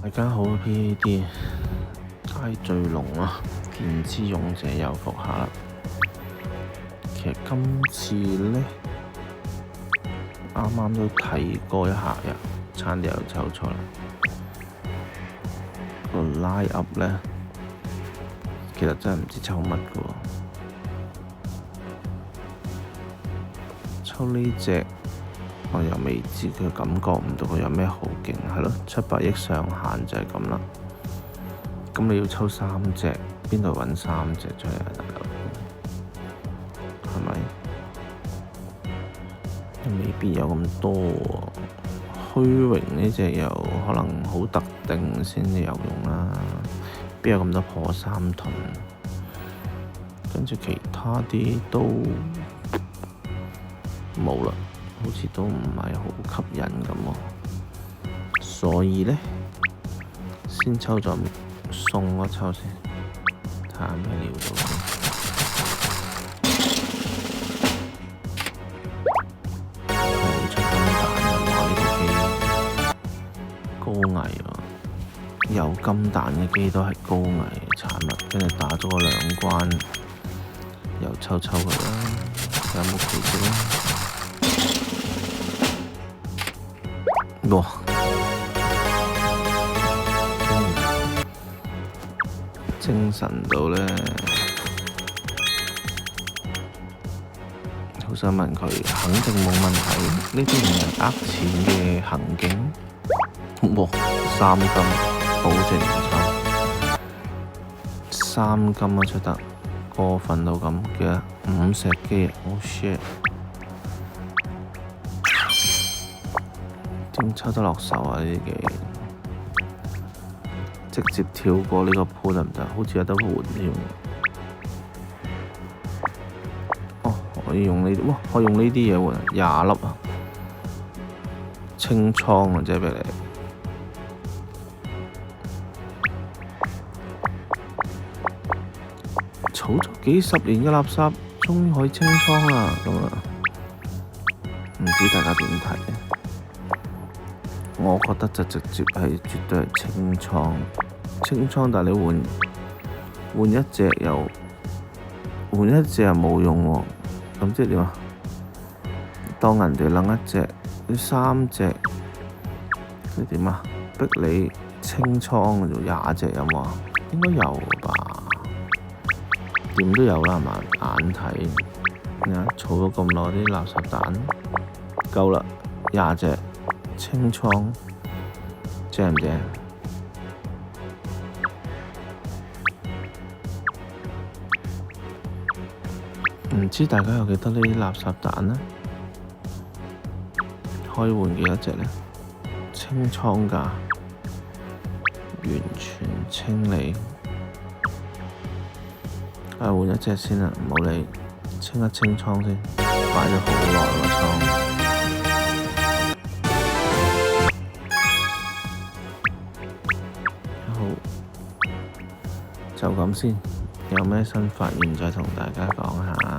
大家好 ，PAD 大聚龍啊，電之勇者又復下啦。其實今次呢，啱啱都睇過一下呀，差啲又抽錯啦。個 line up 呢，其實真係唔知抽乜嘅喎。抽呢隻我又未知，佢感覺唔到佢有咩好勁，係咯，700億上限就係咁啦。咁你要抽3隻，邊度揾3隻出嚟啊？大佬，係咪？未必有咁多喎。虛榮呢隻又可能好特定先至有用啦，邊有咁多破3盾？跟住其他啲都冇啦，好似都唔係好吸引咁喎。所以呢，先抽咗送一抽先，睇下咩料到先。係出金蛋啊！哇，呢個機高危喎，有金蛋嘅機都係高危產物，跟住打咗個2關，又抽佢啦，有冇奇蹟咧？哇！精神到呢，好想問佢，肯定冇問題。呢啲唔係呃錢嘅行徑。哇！3金，保證唔抽。3金都出得，過分到咁嘅5石機，oh shit！點抽得落手啊？呢啲機直接跳過呢個鋪得唔得？好似有得換添。哦，可以用呢啲，哇！可以用呢啲嘢換20粒啊！清倉啊，即係俾你。儲咗幾十年嘅垃圾，終於可以清倉啦！咁啊，唔知大家點睇？我覺得就直接係絕對係清倉，但係你換一隻又冇用喎，咁即係點啊？當人哋擸一隻，呢3隻，即係點啊？逼你清倉就20隻有冇啊？應該有吧？點都有啦，係嘛？眼睇，你睇儲咗咁耐啲垃圾蛋，夠啦，20隻。清倉正唔正？唔知大家有幾多呢啲垃圾蛋呢？可以換幾多隻呢？清倉㗎，完全清理。換一隻先啦，唔好理，清一清倉先，擺咗好耐個倉。就咁先，有咩新發現再同大家講下。